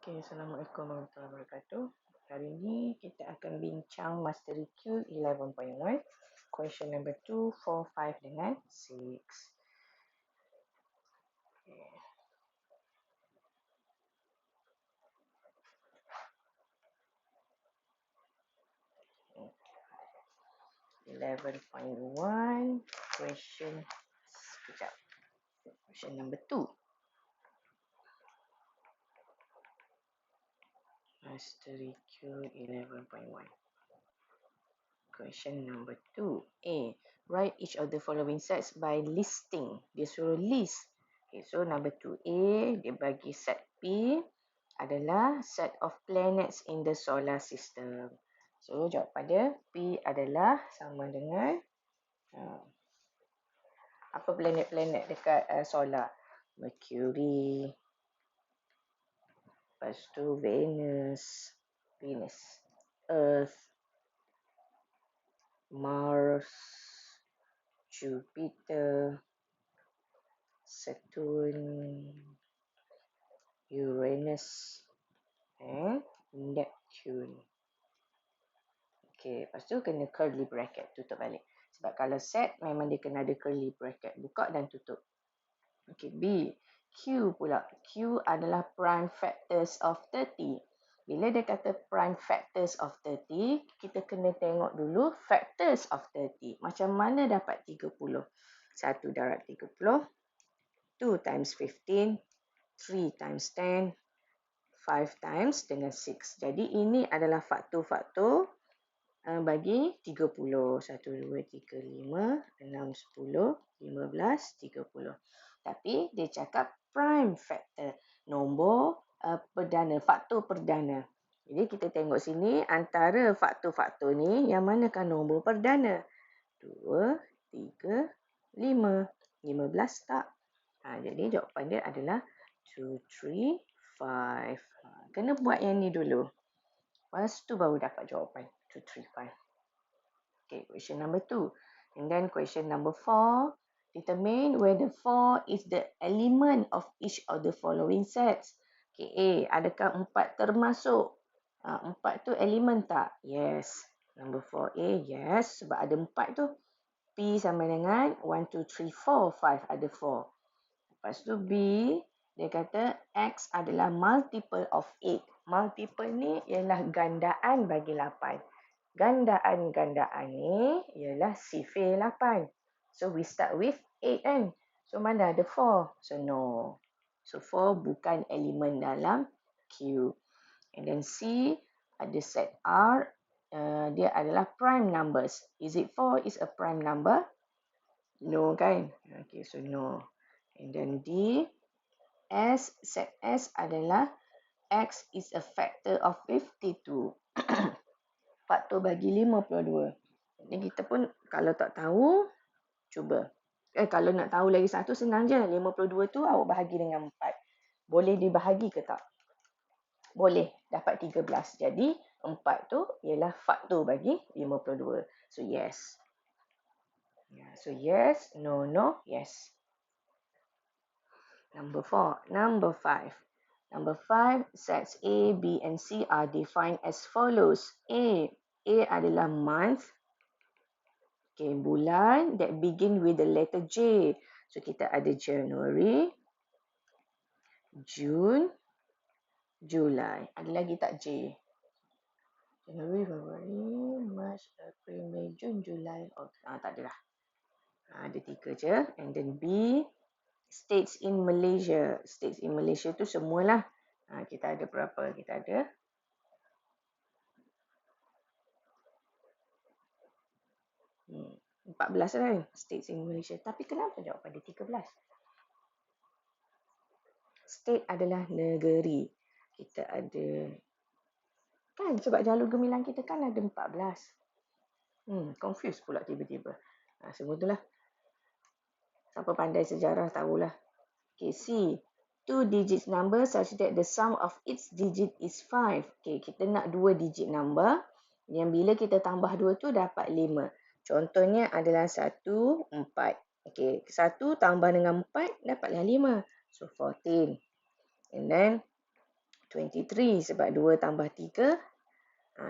Okay, Assalamualaikum warahmatullahi wabarakatuh. Hari ini kita akan bincang Mastery Q 11.1, question number 2, 4, 5 dengan 6. Okay. 11.1, question, sekejap. Question number 2. Mastery Q 11.1. Question number 2. A. Write each of the following sets by listing. Dia suruh list. Okay, so number 2A, dia bagi set P adalah set of planets in the solar system. So, jawapan dia P adalah sama dengan apa planet-planet dekat solar? Mercury, lepas tu Venus, Earth, Mars, Jupiter, Saturn, Uranus, and Neptune. Okay, lepas tu kena curly bracket, tutup balik. Sebab kalau set, memang dia kena ada curly bracket, buka dan tutup. Okay, B. Q pula. Q adalah prime factors of 30. Bila dia kata prime factors of 30, kita kena tengok dulu factors of 30. Macam mana dapat 30? 1 darab 30, 2 times 15, 3 times 10, 5 times dengan 6. Jadi ini adalah faktor-faktor bagi 30. 1, 2, 3, 5, 6, 10, 15, 30. Tapi dia cakap prime factor, nombor perdana, faktor perdana. Jadi kita tengok sini antara faktor-faktor ni yang manakah nombor perdana? 2, 3, 5. 15 tak? Jadi jawapan dia adalah 2, 3, 5. Kena buat yang ni dulu. Lepas tu baru dapat jawapan 2, 3, 5. Okay, question number 2. And then question number 4. Determine whether 4 is the element of each of the following sets. Okay, A. Adakah 4 termasuk? 4 tu elemen tak? Yes. Number 4A, yes. Sebab ada 4 tu. P sama dengan 1, 2, 3, 4. 5 ada 4. Lepas tu B, dia kata X adalah multiple of 8. Multiple ni ialah gandaan bagi 8. Gandaan-gandaan ni ialah sifir 8. So we start with 8 kan. So mana ada 4? So no. So 4 bukan elemen dalam Q. And then C, ada set R. Dia adalah prime numbers. Is it 4 is a prime number? No kan? Okay, so no. And then D, S, set S adalah X is a factor of 52. Faktor bagi 52. Jadi kita pun kalau tak tahu, cuba. Kalau nak tahu lagi satu, senang je. 52 tu awak bahagi dengan 4. Boleh dibahagi ke tak? Boleh. Dapat 13. Jadi 4 tu ialah faktor bagi 52. So yes. So yes, no, no, yes. Number 4. Number 5. Number 5, sets A, B and C are defined as follows. A adalah month. Okay, bulan that begin with the letter J. So kita ada January, June, July. Ada lagi tak J? January, February, March, April, May, June, July. Oh, tak ada lah. Ada 3 je. And then B, states in Malaysia. States in Malaysia tu semualah. Kita ada berapa? Kita ada 14 kan? States in Malaysia. Tapi kenapa jawapan dia 13? State adalah negeri. Kita ada kan sebab jalur gemilang kita kan ada 14. Confused pula tiba-tiba. Semua itulah. Siapa pandai sejarah tahulah. Okay, C. 2 digits number such that the sum of its digit is 5. Okay, kita nak 2 digit number yang bila kita tambah 2 tu dapat 5. Contohnya adalah 1, 4. Okay, 1 tambah dengan 4 dapatlah 5. So 14. And then 23 sebab 2 tambah 3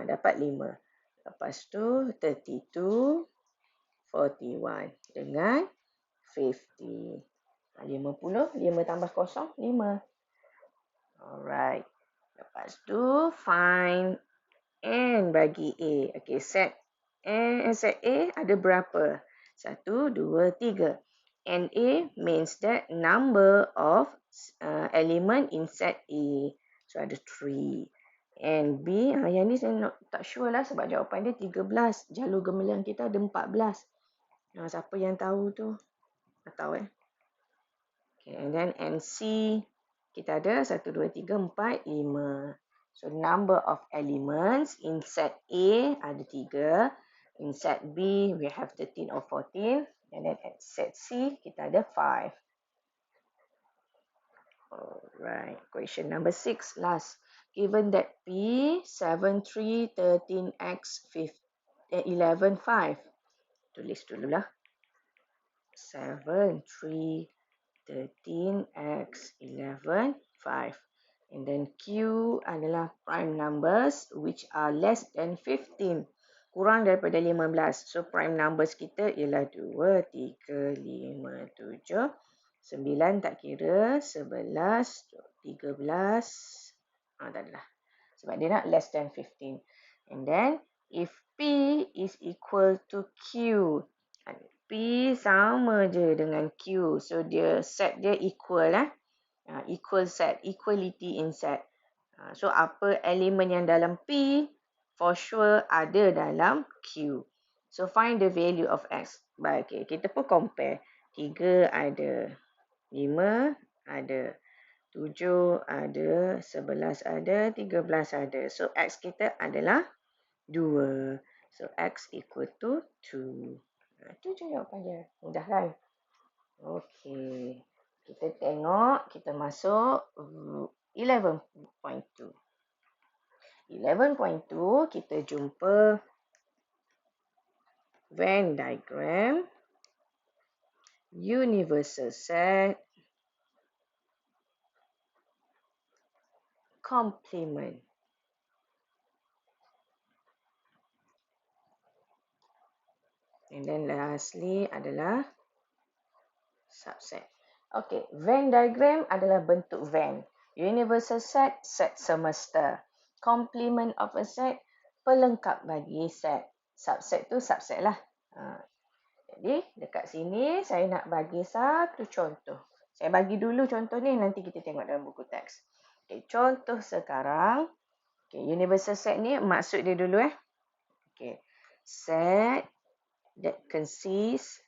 dapat 5. Lepas tu 32, 41 dengan 50. 50, 5 tambah 0, 5. Alright. Lepas tu find N bagi A. Okay, set A ada berapa? 1, 2, 3. NA means that number of element in set A. So ada 3. And B, yang ni saya tak sure lah sebab jawapan dia 13. Jalur gemilang kita ada 14. Siapa yang tahu tu? Tak tahu Okay, and then NC kita ada 1, 2, 3, 4, 5. So number of elements in set A ada 3. In set B we have 13 or 14. And then at set C kita ada 5. Alright, question number 6 last. Given that P 7, 3, 13x 11, 5. Tulis dululah. 7, 3, 13x 11, 5. And then Q adalah prime numbers which are less than 15. Kurang daripada 15. So prime numbers kita ialah 2, 3, 5, 7. 9 tak kira. 11, 13. Tak adalah. Sebab dia nak less than 15. And then if P is equal to Q. P sama je dengan Q. So dia set dia equal equal set, equality in set. So apa elemen yang dalam P for sure ada dalam Q. So find the value of X. Baik, okay, kita pun compare. 3 ada, 5 ada, 7 ada, 11 ada, 13 ada. So X kita adalah 2. So X equal to 2. Itu je jawapan dia. Mudah kan? Okey. Kita tengok, kita masuk 11.2. 11.2 kita jumpa Venn diagram, universal set, complement. And then lastly adalah subset. Okay, Venn diagram adalah bentuk Venn. Universal set, set semesta. Complement of a set, pelengkap bagi set. Subset tu subset lah. Jadi dekat sini saya nak bagi satu contoh. Saya bagi dulu contoh ni, nanti kita tengok dalam buku teks. Okay, contoh sekarang. Okay, universal set ni maksud dia dulu Okay, set that consists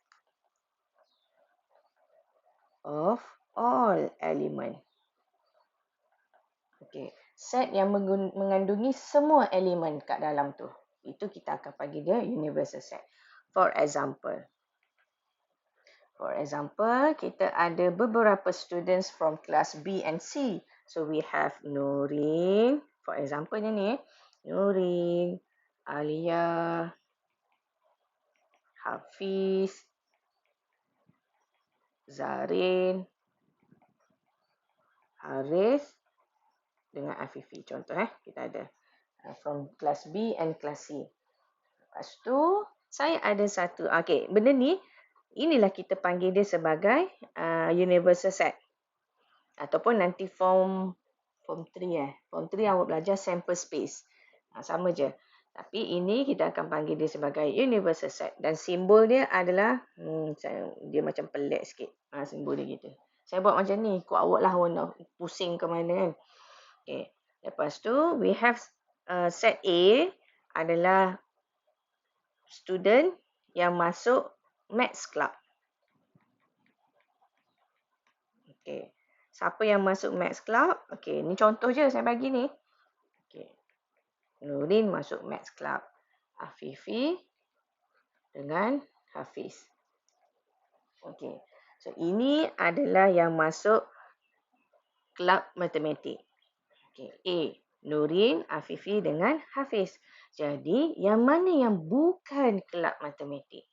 of all element. Okay, set yang mengandungi semua elemen kat dalam tu. Itu kita akan panggil dia universal set. For example, kita ada beberapa students from class B and C. So we have Nurin, for example ni, Nurin, Alia, Hafiz, Zarin, Haris dengan Afifi. Contoh kita ada from class B and class C. Lepas tu saya ada satu. Okay, benda ni inilah kita panggil dia sebagai universal set. Ataupun nanti form 3 Form 3 awak belajar sample space. Sama je. Tapi ini kita akan panggil dia sebagai universal set. Dan simbol dia adalah, dia macam pelik sikit. Simbol dia gitu. Saya buat macam ni. Ikut awak lah warna pusing ke mana kan. Okay. Lepas tu, we have set A adalah student yang masuk Maths Club. Okay. Siapa yang masuk Maths Club? Okay, ni contoh je saya bagi ni. Okay. Nurin masuk Maths Club. Afifi dengan Hafiz. Okay. So, ini adalah yang masuk Club Matematik. Okay. A. Nurin, Afifi dengan Hafiz. Jadi, yang mana yang bukan Club Matematik?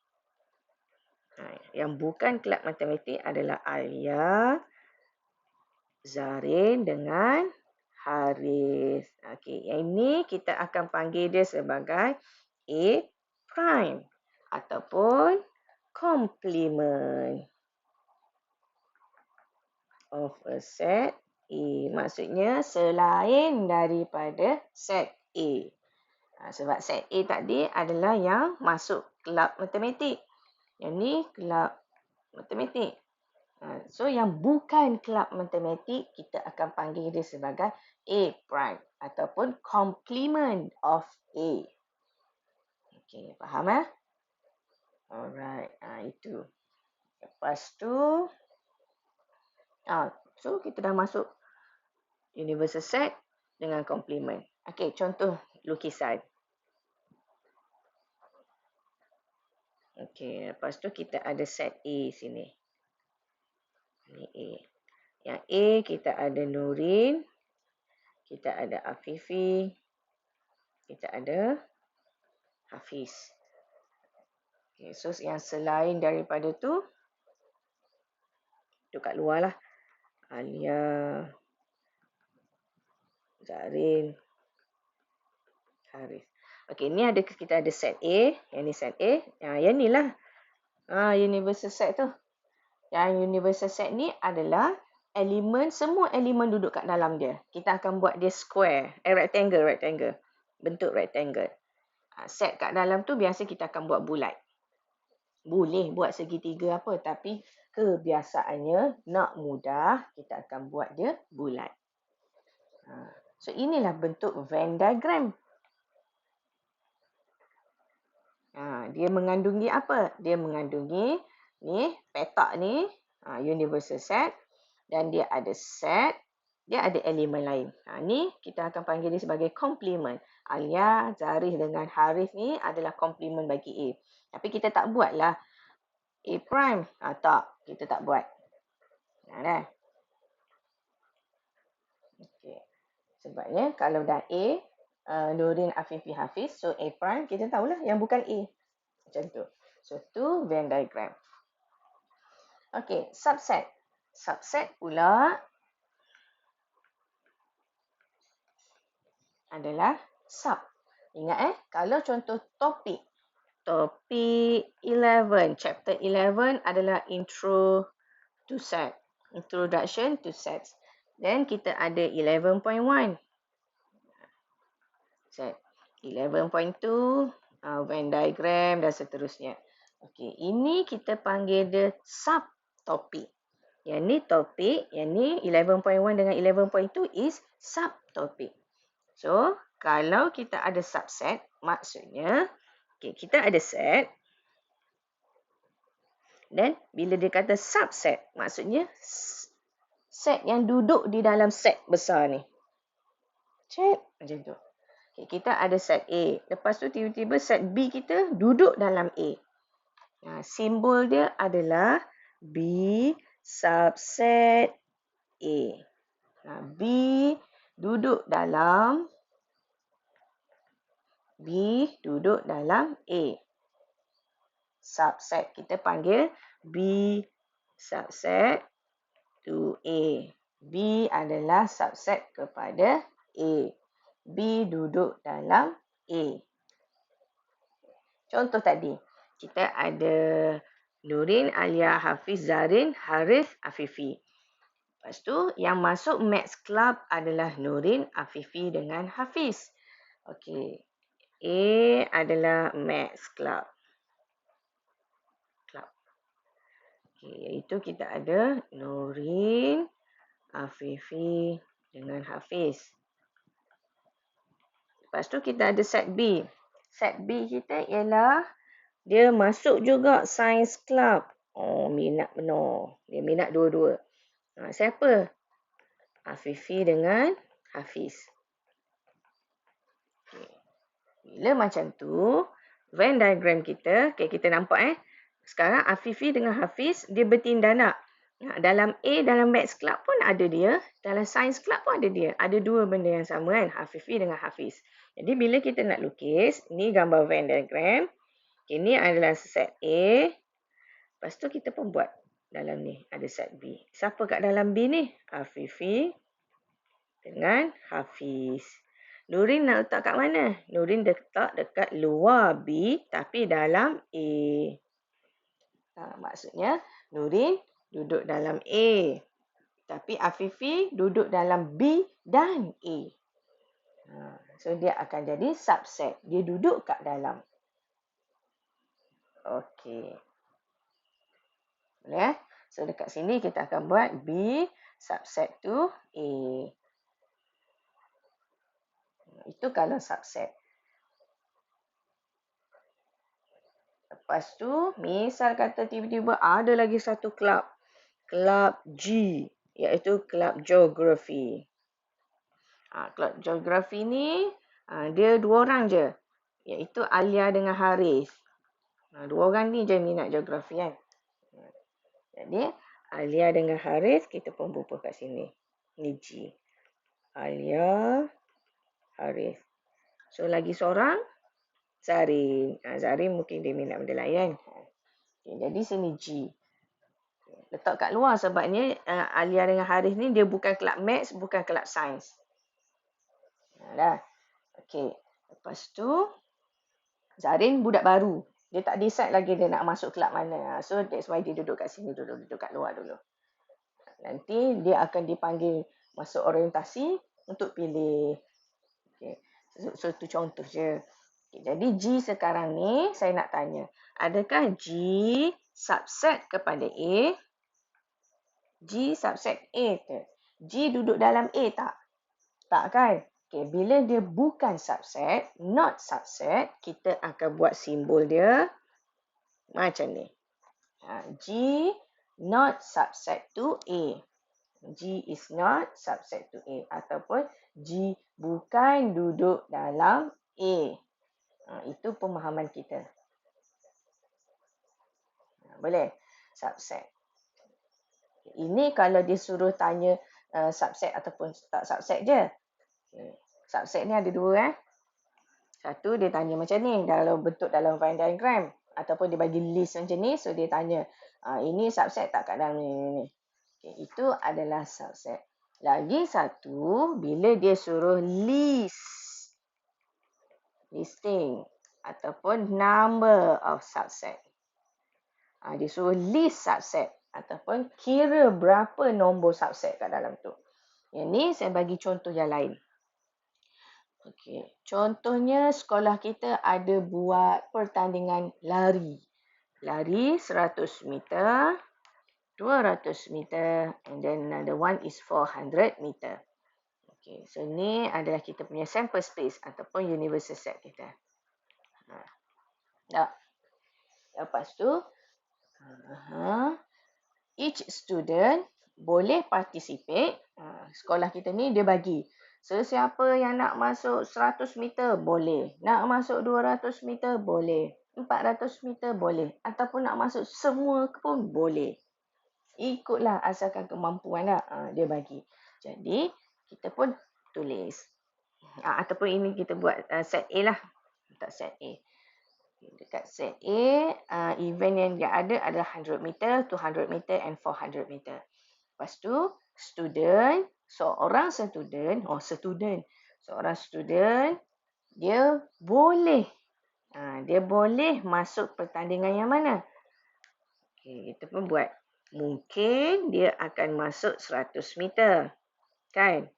Yang bukan Club Matematik adalah Alia, Zarin dengan Haris. Okey, yang ini kita akan panggil dia sebagai A prime ataupun complement of a set A. Maksudnya selain daripada set A. Sebab set A tadi adalah yang masuk kelab matematik. Yang ni kelab matematik. So, yang bukan kelab matematik, kita akan panggil dia sebagai A prime ataupun complement of A. Okey, faham Alright, itu. Lepas tu, so kita dah masuk universal set dengan complement. Okey, contoh lukisan. Okey, lepas tu kita ada set A sini. Ini A. Yang A kita ada Nurin, kita ada Afifi, kita ada Hafiz. Okay, so yang selain daripada tu kat luar lah. Alia, Zarin, Haris. Okey, ni ada kita ada set A, yang ni set A. Yang ni lah. Universal set tu. Yang universal set ni adalah elemen, semua elemen duduk kat dalam dia. Kita akan buat dia square, rectangle. Bentuk rectangle. Set kat dalam tu biasa kita akan buat bulat. Boleh buat segitiga apa, tapi kebiasaannya nak mudah kita akan buat dia bulat. So inilah bentuk Venn diagram. Dia mengandungi apa? Dia mengandungi ni petak ni, universal set, dan dia ada set, dia ada elemen lain. Ni kita akan panggil dia sebagai complement. Alia, Zarif dengan Haris ni adalah complement bagi A. Tapi kita tak buatlah A prime. Tak, kita tak buat. Dah. Okey. Sebabnya kalau dah A, Nurin, Afifi, Hafiz, so A prime kita tahulah yang bukan A. Macam tu. So, tu Venn diagram. Okey, subset. Subset pula adalah sub. Ingat kalau contoh topik. Topik 11, chapter 11 adalah intro to set. Introduction to sets. Then kita ada 11.1. Set. 11.2, Venn diagram dan seterusnya. Okey, ini kita panggil dia subtopik. Yang ni topik, yang ni 11.1 dengan 11.2 is subtopik. So, kalau kita ada subset, maksudnya kita ada set. Dan bila dia kata subset, maksudnya set yang duduk di dalam set besar ni. Check macam tu. Kita ada set A. Lepas tu tiba-tiba set B kita duduk dalam A. Simbol dia adalah B subset A. B duduk dalam A. Subset kita panggil B subset to A. B adalah subset kepada A. B duduk dalam A. Contoh tadi, kita ada Nurin, Alia, Hafiz, Zarin, Haris, Afifi. Lepas tu, yang masuk Maths Club adalah Nurin, Afifi dengan Hafiz. Okey. A adalah Maths Club. Iaitu kita ada Nurin, Afifi dengan Hafiz. Lepas tu kita ada set B. Set B kita ialah dia masuk juga Science Club. Minat benar. Dia minat dua-dua. Siapa? Afifi dengan Hafiz. Bila macam tu, Venn diagram kita, kita nampak sekarang Afifi dengan Hafiz, dia bertindanak. Dalam A, dalam Maths Club pun ada dia. Dalam Science Club pun ada dia. Ada dua benda yang sama kan, Afifi dengan Hafiz. Jadi bila kita nak lukis, ni gambar Venn diagram. Ini adalah set A. Lepas tu kita pun buat dalam ni ada set B. Siapa kat dalam B ni? Afifi dengan Hafiz. Nurin nak letak kat mana? Nurin letak dekat luar B tapi dalam A. Maksudnya Nurin duduk dalam A. Tapi Afifi duduk dalam B dan A. So dia akan jadi subset. Dia duduk kat dalam. Okey. Boleh? So dekat sini kita akan buat B subset to A. Itu kalau subset. Lepas tu, misal kata tiba-tiba ada lagi satu kelab. Kelab G, iaitu kelab geografi. Kelab geografi ni, dia 2 orang je. Iaitu Alia dengan Haris. 2 orang ni je minat geografi kan. Jadi, Alia dengan Haris, kita pun bubuh kat sini. Ni G. Alia, Haris. So, lagi seorang, Zarin. Zarin mungkin dia minat benda lain kan. Okay, jadi sini G. Letak kat luar sebabnya Alia dengan Haris ni dia bukan kelab Maths, bukan kelab Sains. Dah. Okey. Lepas tu Zarin budak baru. Dia tak decide lagi dia nak masuk kelab mana. So that's why dia duduk kat sini dulu, duduk kat luar dulu. Nanti dia akan dipanggil masuk orientasi untuk pilih. Okey. So tu contoh je. Okay, jadi G sekarang ni saya nak tanya, adakah G subset kepada A? G subset A ke? G duduk dalam A tak? Tak kan? Okay, bila dia bukan subset, not subset, kita akan buat simbol dia macam ni. G not subset to A. G is not subset to A. Ataupun G bukan duduk dalam A. Itu pemahaman kita. Boleh? Subset. Ini kalau dia suruh tanya subset ataupun tak subset je. Okay. Subset ni ada 2 Satu dia tanya macam ni dalam bentuk dalam Venn diagram. Ataupun dia bagi list macam ni. So dia tanya ini subset tak kat dalam ni. Okay. Itu adalah subset. Lagi satu bila dia suruh listing ataupun number of subset. Dia suruh list subset ataupun kira berapa nombor subset kat dalam tu. Yang ni saya bagi contoh yang lain. Okey, contohnya sekolah kita ada buat pertandingan lari. Lari 100 meter, 200 meter and then another one is 400 meter. Okey, so ni adalah kita punya sample space ataupun universal set kita. Tak. Lepas tu, each student boleh participate. Sekolah kita ni dia bagi. Sesiapa yang nak masuk 100 meter boleh. Nak masuk 200 meter boleh. 400 meter boleh. Ataupun nak masuk semua pun boleh. Ikutlah asalkan kemampuan lah. Dia bagi. Jadi, kita pun tulis. Ataupun ini kita buat set A lah. Tak set A. Dekat set A, event yang dia ada adalah 100 meter, 200 meter and 400 meter. Lepas tu, seorang student, dia boleh masuk pertandingan yang mana? Okay, kita pun buat. Mungkin dia akan masuk 100 meter. Kan?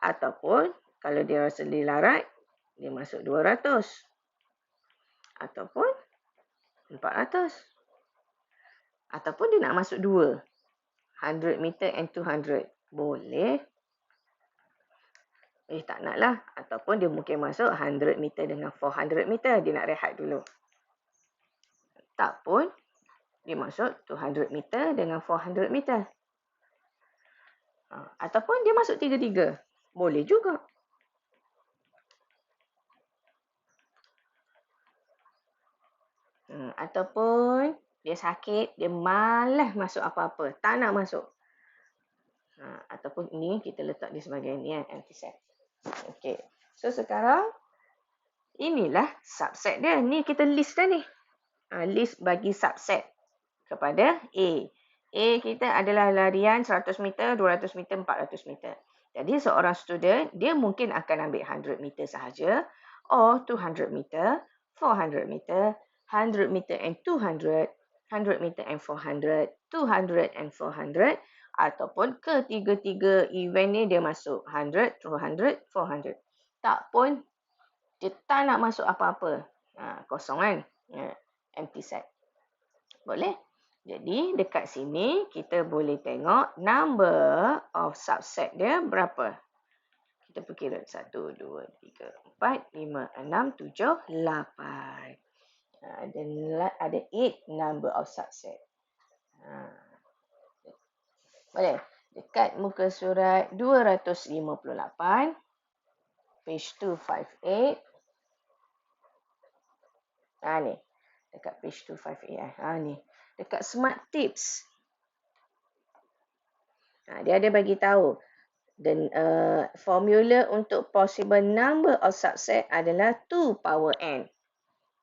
Ataupun, kalau dia rasa dilarat, dia masuk 200. Ataupun 400. Ataupun dia nak masuk 2. 100 meter and 200. Boleh. Tak nak lah. Ataupun dia mungkin masuk 100 meter dengan 400 meter. Dia nak rehat dulu. Tak pun. Dia masuk 200 meter dengan 400 meter. Ataupun dia masuk 3-3. Boleh juga. Ataupun dia sakit, dia malas masuk apa-apa. Tak nak masuk. Ataupun ni kita letak dia sebagai ni empty set. Okey. So sekarang inilah subset dia. Ni kita list dah ni. List bagi subset kepada A. A kita adalah larian 100 meter, 200 meter, 400 meter. Jadi seorang student, dia mungkin akan ambil 100 meter sahaja, or 200 meter, 400 meter, 100 meter and 200, 100 meter and 400, 200 and 400, ataupun ketiga-tiga event ni dia masuk 100, 200, 400. Tak pun, dia tak nak masuk apa-apa. Kosong kan? Empty set. Boleh? Jadi, dekat sini, kita boleh tengok number of subset dia berapa. Kita perkira 1, 2, 3, 4, 5, 6, 7, 8. Ada 8 number of subset. Boleh? Dekat muka surat 258, page 258. Ni. Dekat page 258. Ni. Dekat Smart Tips. Dia ada bagi tahu. Dan formula untuk possible number of subset adalah 2 power n.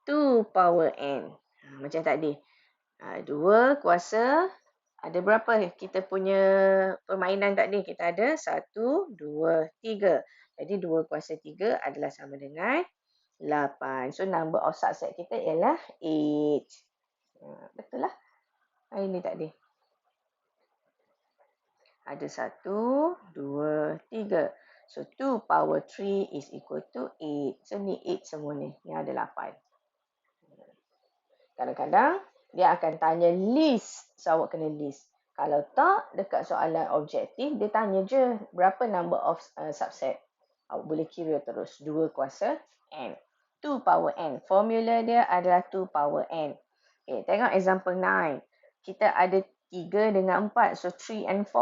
2 power n. Macam tadi. 2 kuasa. Ada berapa kita punya permainan tadi? Kita ada 1, 2, 3. Jadi 2 kuasa 3 adalah sama dengan 8. So number of subset kita ialah 8. Betul lah. Ini tadi. Ada 1, 2, 3. So 2 power 3 is equal to 8. So ni 8 semua ni. Ni ada 8. Kadang-kadang dia akan tanya list. So awak kena list. Kalau tak, dekat soalan objektif, dia tanya je berapa number of subset. Awak boleh kira terus. 2 kuasa n. 2 power n. Formula dia adalah 2 power n. Okay, tengok example 9. Kita ada 3 dengan 4. So 3 and 4.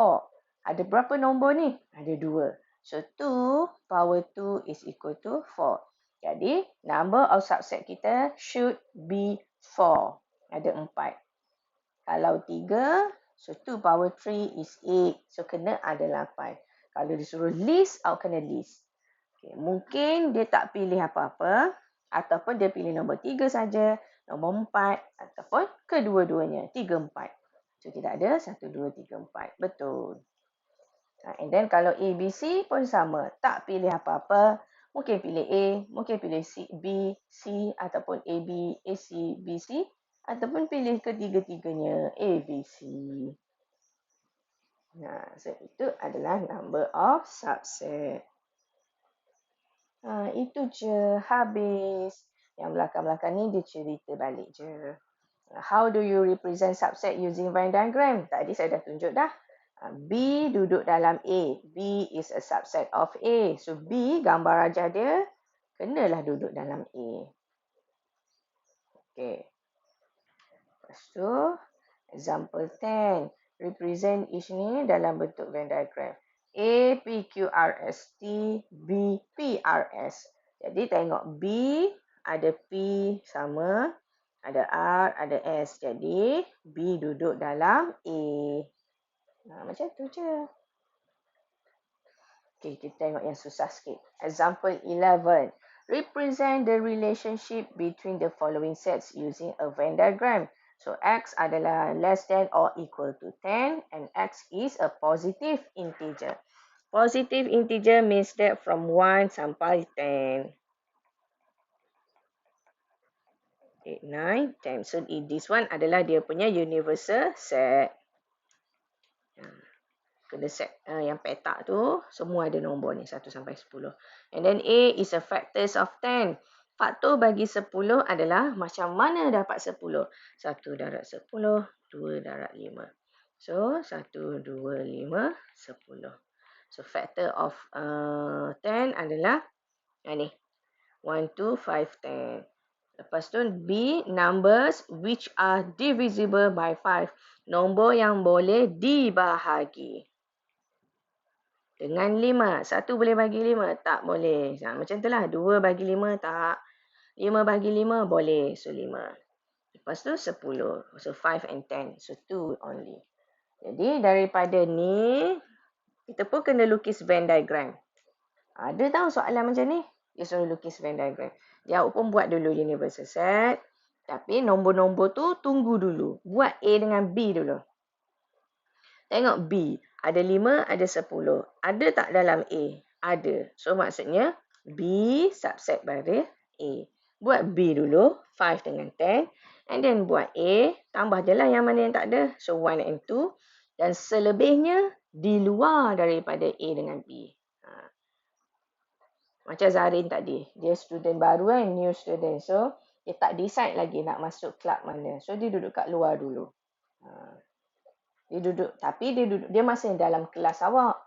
Ada berapa nombor ni? Ada 2. So 2 power 2 is equal to 4. Jadi number of subset kita should be 4. Ada 4. Kalau 3, so 2 power 3 is 8. So kena ada 8. Kalau disuruh list, awak kena list. Okay, mungkin dia tak pilih apa-apa. Ataupun dia pilih nombor 3 saja, nombor 4, ataupun kedua-duanya, 3, 4. So, tidak ada 1, 2, 3, 4. Betul. And then, kalau A, B, C pun sama. Tak pilih apa-apa. Mungkin pilih A, mungkin pilih C, B, C, ataupun A, B, A, C, B, C. Ataupun pilih ketiga-tiganya, A, B, C. So, itu adalah number of subset. Itu je, habis. Yang belakang-belakang ni dia cerita balik je. How do you represent subset using Venn diagram? Tadi saya dah tunjuk dah. B duduk dalam A. B is a subset of A. So B, gambar rajah dia, kenalah duduk dalam A. Okay. Lepas tu, example 10. Represent each ni dalam bentuk Venn diagram. A, P, Q, R, S, T, B, P, R, S. Jadi tengok B, ada P sama, ada R, ada S. Jadi B duduk dalam A. Macam tu je. Okay, kita tengok yang susah sikit. Example 11. Represent the relationship between the following sets using a Venn diagram. So, X adalah less than or equal to 10 and X is a positive integer. Positive integer means that from 1 sampai 10. 8, 9, 10. So, this one adalah dia punya universal set. Kena set yang petak tu, semua ada nombor ni, 1 sampai 10. And then A is a factors of 10. Faktor bagi 10 adalah macam mana dapat 10? 1 darab 10, 2 darab 5. So, 1, 2, 5, 10. So, factor of 10 adalah ni. 1, 2, 5, 10. Lepas tu B, numbers which are divisible by 5. Nombor yang boleh dibahagi. Dengan 5. 1 boleh bagi 5? Tak boleh. Macam tu lah. 2 bagi 5 tak. 5 bagi 5 boleh. So 5. Lepas tu 10. So 5 and 10. So 2 only. Jadi daripada ni, kita pun kena lukis Venn diagram. Ada tahu soalan macam ni? Dia suruh lukis Venn diagram. Dia pun buat dulu universal set. Tapi nombor-nombor tu tunggu dulu. Buat A dengan B dulu. Tengok B. Ada 5, ada 10. Ada tak dalam A? Ada. So, maksudnya B subset pada A. Buat B dulu, 5 dengan 10. And then buat A, tambah je lah yang mana yang tak ada. So, 1 and 2. Dan selebihnya di luar daripada A dengan B. Macam Zarin tadi. Dia student baru kan, new student. So, dia tak decide lagi nak masuk club mana. So, dia duduk kat luar dulu. Dia duduk, tapi dia masih dalam kelas awak.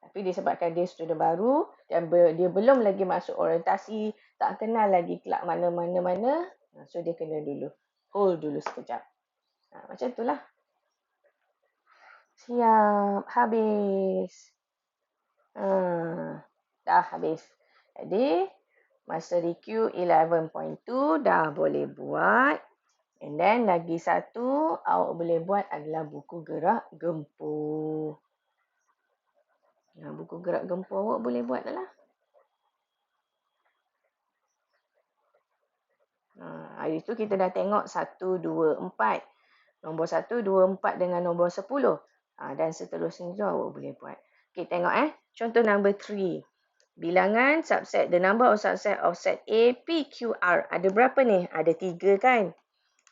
Tapi disebabkan dia student baru dan dia belum lagi masuk orientasi, tak kenal lagi kelab mana-mana-mana, so dia kena dulu hold dulu sekejap. Macam itulah. Siap, habis. Dah habis. Jadi Mastery Q11.2 dah boleh buat. And then lagi satu awak boleh buat adalah buku gerak gempur. Buku gerak gempur awak boleh buat lah. Hari tu kita dah tengok 1, 2, 4. Nombor 1, 2, 4 dengan nombor 10. Dan seterusnya tu awak boleh buat. Okay, tengok Contoh number 3. Bilangan subset, the number of subset of set A, P, Q, R. Ada berapa ni? Ada 3 kan?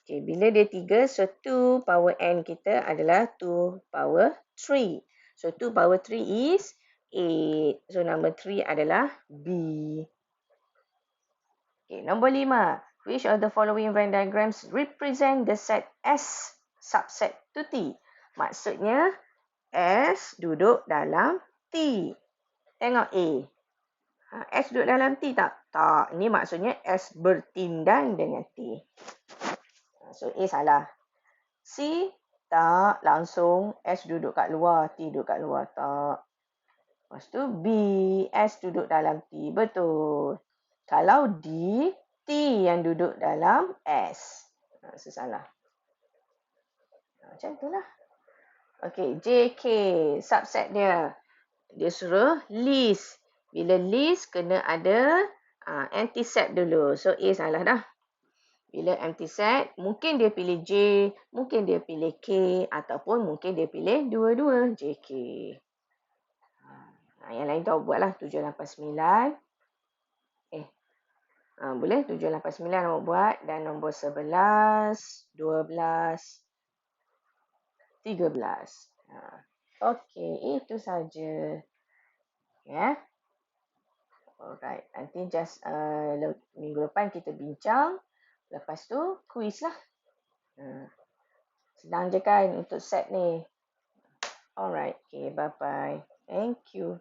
Okay, bila dia 3, so 2 power n kita adalah 2 power 3. So 2 power 3 is 8. So number 3 adalah B. Okay, nombor 5. Which of the following Venn diagrams represent the set S subset to T? Maksudnya, S duduk dalam T. Tengok A. S duduk dalam T tak? Tak. Ini maksudnya S bertindan dengan T. So, A salah. C, tak. Langsung S duduk kat luar, T duduk kat luar. Tak. Lepas tu B, S duduk dalam T. Betul. Kalau D, T yang duduk dalam S. Salah. Macam itulah. Okey, JK subset dia. Dia suruh list. Bila list kena ada empty set dulu. So A salah dah. Bila empty set, mungkin dia pilih J, mungkin dia pilih K ataupun mungkin dia pilih dua-dua JK. Yang lain tu buatlah 7, 8, 9. Boleh 7, 8, 9 awak buat dan nombor 11, 12, 13. Okey, itu saja. Ya. Alright, nanti just minggu depan kita bincang. Lepas tu kuis lah. Senang je kan untuk set ni. Alright, okay, bye-bye. Thank you.